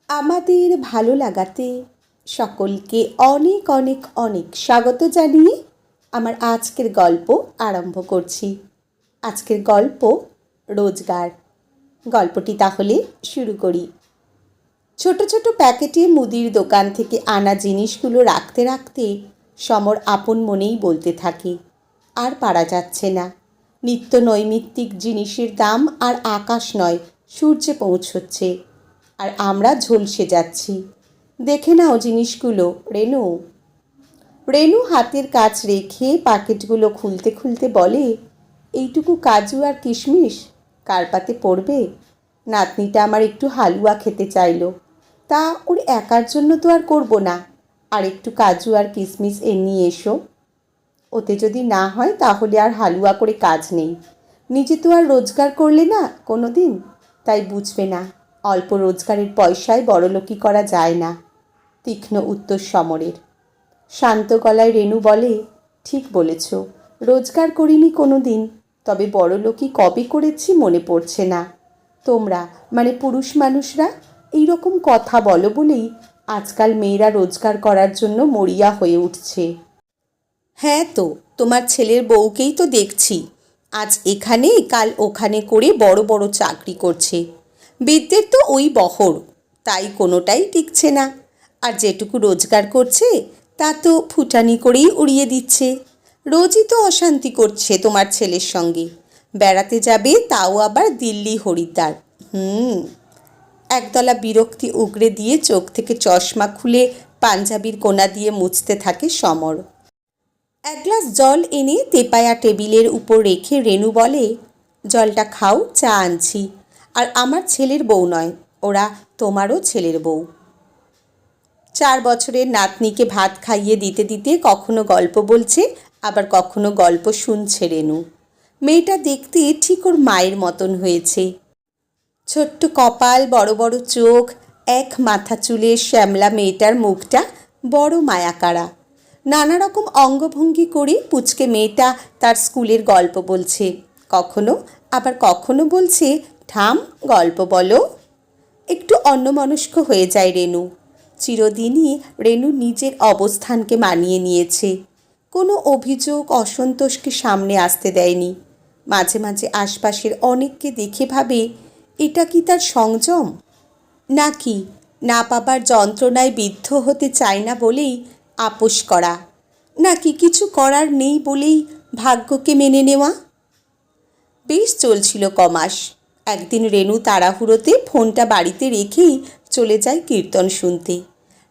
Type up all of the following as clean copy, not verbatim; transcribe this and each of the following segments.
আমাদের ভালো লাগাতে সকলকে অনেক অনেক অনেক স্বাগত জানিয়ে আমার আজকের গল্প আরম্ভ করছি। আজকের গল্প রোজগার। গল্পটি তাহলে শুরু করি। ছোট ছোট প্যাকেটে মুদির দোকান থেকে আনা জিনিসগুলো রাখতে রাখতে সমর আপন মনেই বলতে থাকে, আর পারা যাচ্ছে না। নিত্য নৈমিত্তিক জিনিসের দাম আর আকাশ নয় সূর্যে পৌঁছচ্ছে, আর আমরা ঝলসে যাচ্ছি। দেখে নাও জিনিসগুলো রেনু। রেনু হাতের কাজ রেখে প্যাকেটগুলো খুলতে খুলতে বলে, এইটুকু কাজু আর কিশমিশ কার পাতে পড়বে? নাতনিটা আমার একটু হালুয়া খেতে চাইলো, তা ওর একার জন্য তো আর করবো না। আর একটু কাজু আর কিশমিশ নিয়ে এসো। ওতে যদি না হয় তাহলে আর হালুয়া করে কাজ নেই। নিজে তো আর রোজগার করলে না কোনো দিন, তাই বুঝবে না অল্প রোজগারের পয়সায় বড়লোকি করা যায় না। তীক্ষ্ণ উত্তর সমরের। শান্ত গলায় রেনু বলে, ঠিক বলেছ, রোজগার করিনি কোনো দিন, তবে বড়লোকি কবে করেছি মনে পড়ছে না। তোমরা মানে পুরুষ মানুষরা এই রকম কথা বলো বলেই আজকাল মেয়েরা রোজগার করার জন্য মরিয়া হয়ে উঠছে। হ্যাঁ তো, তোমার ছেলের বউকেই তো দেখছি, আজ এখানে কাল ওখানে করে বড় বড় চাকরি করছে। বিদ্যের তো ওই বহর, তাই কোনোটাই টিকছে না। আর যেটুকু রোজগার করছে তা তো ফুটানি করেই উড়িয়ে দিচ্ছে। রোজই তো অশান্তি করছে তোমার ছেলের সঙ্গে। বেড়াতে যাবে তাও আবার দিল্লি হরিদ্বার। একদলা বিরক্তি উগরে দিয়ে চোখ থেকে চশমা খুলে পাঞ্জাবির কোনা দিয়ে মুছতে থাকে সমর। এক গ্লাস জল এনে তেপায়া টেবিলের উপর রেখে রেনু বলে, জলটা খাও, চা আনছি। আর আমার ছেলের বউ নয়, ওরা তোমারও ছেলের বউ। 4 বছরের নাতনিকে ভাত খাইয়ে দিতে দিতে কখনো গল্প বলছে, আবার কখনো গল্প শুনছে রেনু। মেয়েটা দেখতে ঠিক ওর মায়ের মতন হয়েছে। ছোট্ট কপাল, বড় বড় চোখ, এক মাথা চুলের শ্যামলা মেয়েটার মুখটা বড় মায়াকাড়া। নানা রকম অঙ্গভঙ্গি করে পুচকে মেয়েটা তার স্কুলের গল্প বলছে, কখনো বলছে, ঠাম গল্প বলো। একটু অন্যমনস্ক হয়ে যায় রেনু। চিরদিনই রেনু নিজের অবস্থানকে মানিয়ে নিয়েছে, কোনো অভিযোগ অসন্তোষকে সামনে আসতে দেয়নি। মাঝে মাঝে আশপাশের অনেককে দেখে ভাবে, এটা কি তার সংযম, নাকি না পাবার যন্ত্রণায় বিদ্ধ হতে চায় না বলেই আপোষ করা, নাকি কিছু করার নেই বলেই ভাগ্যকে মেনে নেওয়া। বেশ চলছিল কমাস। একদিন রেনু তাড়াহুড়োতে ফোনটা বাড়িতে রেখেই চলে যায় কীর্তন শুনতে।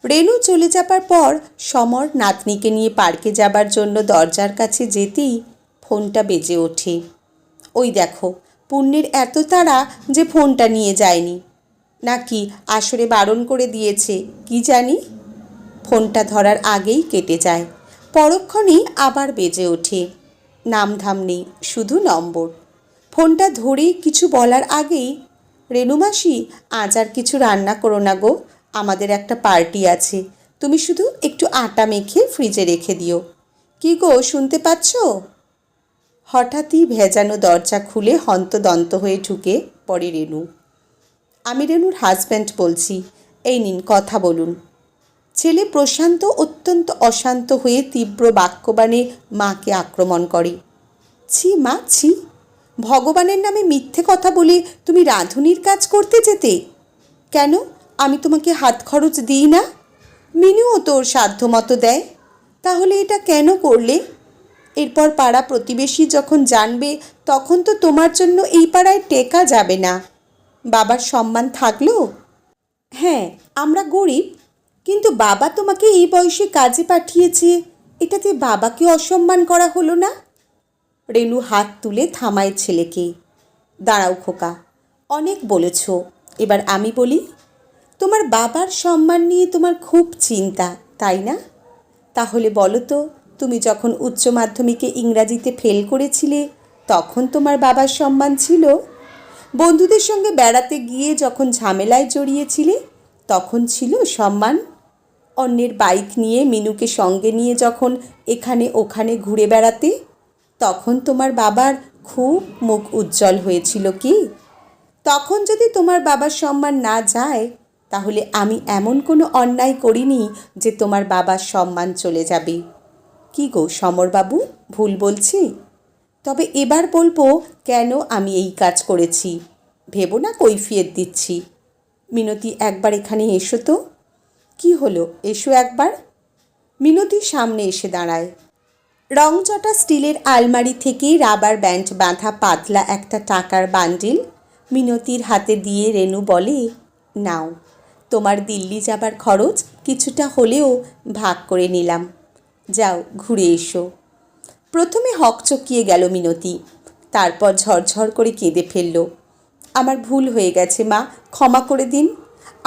রেনু চলে যাবার পর সমর নাতনিকে নিয়ে পার্কে যাবার জন্য দরজার কাছে যেতেই ফোনটা বেজে ওঠে। ওই দেখো, পুণ্যের এত তাড়া যে ফোনটা নিয়ে যায়নি, নাকি আসরে বারণ করে দিয়েছে কি জানি। ফোনটা ধরার আগেই কেটে যায়, পরক্ষণেই আবার বেজে ওঠে। নামধাম নেই, শুধু নম্বর। ফোনটা ধরেই কিছু বলার আগেই, রেনু মাসি, আজ আর কিছু রান্না করো না গো, আমাদের একটা পার্টি আছে, তুমি শুধু একটু আটা মেখে ফ্রিজে রেখে দিও। কি গো, শুনতে পাচ্ছ? হঠাৎই ভেজানো দরজা খুলে হন্তদন্ত হয়ে ঢুকে পড়ে রেনু। আমি রেনুর হাজব্যান্ড বলছি, এই নিন কথা বলুন। ছেলে প্রশান্ত অত্যন্ত অশান্ত হয়ে তীব্র বাক্যবাণে মাকে আক্রমণ করে। ছি মা, ছি, ভগবানের নামে মিথ্যে কথা বলে তুমি রাঁধুনির কাজ করতে যেতে? কেন, আমি তোমাকে হাত খরচ দিই না? মিনুও তোর সাধ্য মতো দেয়, তাহলে এটা কেন করলে? এরপর পাড়া প্রতিবেশী যখন জানবে, তখন তো তোমার জন্য এই পাড়ায় টেকা যাবে না। বাবার সম্মান থাকলো? হ্যাঁ, আমরা গরিব, কিন্তু বাবা তোমাকে এই বয়সে কাজে পাঠিয়েছে, এটাতে বাবাকে অসম্মান করা হলো না? রেনু হাত তুলে থামায় ছেলেকে। দাঁড়াও খোকা, অনেক বলেছ, এবার আমি বলি। তোমার বাবার সম্মান নিয়ে তোমার খুব চিন্তা, তাই না? তাহলে বলো তো, তুমি যখন উচ্চ মাধ্যমিকে ইংরাজিতে ফেল করেছিলে, তখন তোমার বাবার সম্মান ছিল? বন্ধুদের সঙ্গে বেড়াতে গিয়ে যখন ঝামেলায় জড়িয়েছিলে, তখন ছিল সম্মান? অন্যের বাইক নিয়ে মিনুকে সঙ্গে নিয়ে যখন এখানে ওখানে ঘুরে বেড়াতে, তখন তোমার বাবার খুব মুখ উজ্জ্বল হয়েছিল কি? তখন যদি তোমার বাবার সম্মান না যায়, তাহলে আমি এমন কোনো অন্যায় করিনি যে তোমার বাবার সম্মান চলে যাবে। কি গো সমরবাবু, ভুল বলছি? তবে এবার বলবো কেন আমি এই কাজ করেছি। ভেবো না কৈফিয়ত দিচ্ছি। মিনতি, একবার এখানে এসো তো। কি হলো, এসো একবার। মিনতি সামনে এসে দাঁড়ায়। রংচটা স্টিলের আলমারি থেকে রাবার ব্যান্ড বাঁধা পাতলা একটা টাকার বান্ডিল মিনতির হাতে দিয়ে রেনু বলে, নাও, তোমার দিল্লি যাবার খরচ কিছুটা হলেও ভাগ করে নিলাম। যাও, ঘুরে এসো। প্রথমে হকচকিয়ে গেল মিনতি, তারপর ঝরঝর করে কেঁদে ফেলল। আমার ভুল হয়ে গেছে মা, ক্ষমা করে দিন।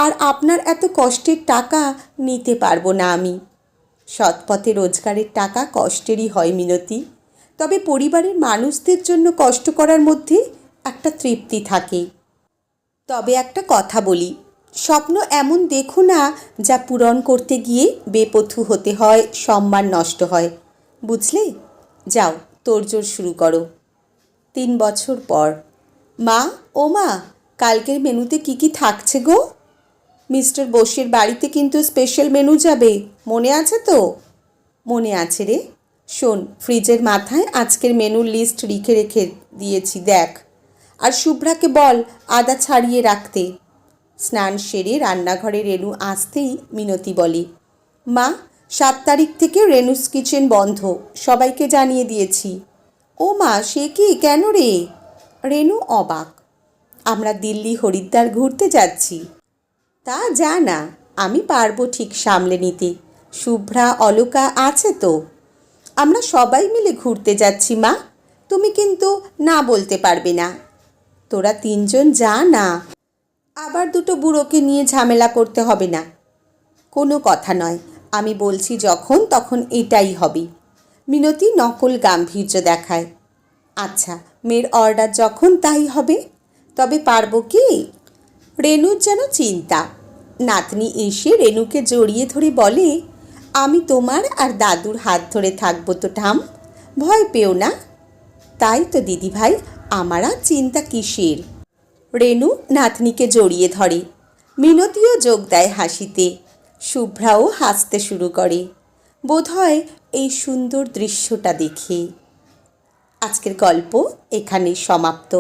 আর আপনার এত কষ্টের টাকা নিতে পারবো না আমি। সৎপথে রোজগারের টাকা কষ্টেরই হয় মিনতি, তবে পরিবারের মানুষদের জন্য কষ্ট করার মধ্যে একটা তৃপ্তি থাকে। তবে একটা কথা বলি, স্বপ্ন এমন দেখো না যা পূরণ করতে গিয়ে বেপথু হতে হয়, সম্মান নষ্ট হয়, বুঝলে? যাও, তোড়জোড় শুরু করো। 3 বছর পর। মা, ও মা, কালকের মেনুতে কি কি থাকছে গো? মিস্টার বোসের বাড়িতে কিন্তু স্পেশাল মেনু যাবে, মনে আছে তো? মনে আছে রে। শোন, ফ্রিজের মাথায় আজকের মেনুর লিস্ট লিখে রেখে দিয়েছি, দেখ। আর শুভ্রাকে বল আদা ছাড়িয়ে রাখতে। স্নান সেরে রান্নাঘরে রেনু আসতেই মিনতি বলে, মা, 7 তারিখ থেকে রেনুস কিচেন বন্ধ, সবাইকে জানিয়ে দিয়েছি। ও মা, সে কি, কেন রে? রেনু অবাক। আমরা দিল্লি হরিদ্বার ঘুরতে যাচ্ছি। তা যা না, আমি পারবো ঠিক সামলে নিতে। শুভ্রা, অলোকা আছে তো। আমরা সবাই মিলে ঘুরতে যাচ্ছি মা, তুমি কিন্তু না বলতে পারবে না। তোরা 3 জন যা না, আবার দুটো বুড়োকে নিয়ে ঝামেলা করতে হবে না। কোনো কথা নয়, আমি বলছি যখন তখন এটাই হবে। মিনতি নকল গাম্ভীর্য দেখায়। আচ্ছা, মেয়ের অর্ডার যখন তাই হবে। তবে পারবো কি? রেনুর যেন চিন্তা। নাতনি এসে রেনুকে জড়িয়ে ধরে বলে, আমি তোমার আর দাদুর হাত ধরে থাকবো তো ঠাম, ভয় পেও না। তাই তো দিদিভাই, আমার আর চিন্তা কিসের? রেনু নাতনিকে জড়িয়ে ধরে। মিনতিও যোগ দেয় হাসিতে। শুভ্রাও হাসতে শুরু করে, বোধহয় এই সুন্দর দৃশ্যটা দেখে। আজকের গল্প এখানেই সমাপ্ত।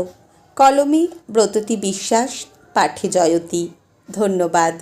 কলমে ব্রততী বিশ্বাস, পাঠে জয়তী। ধন্যবাদ।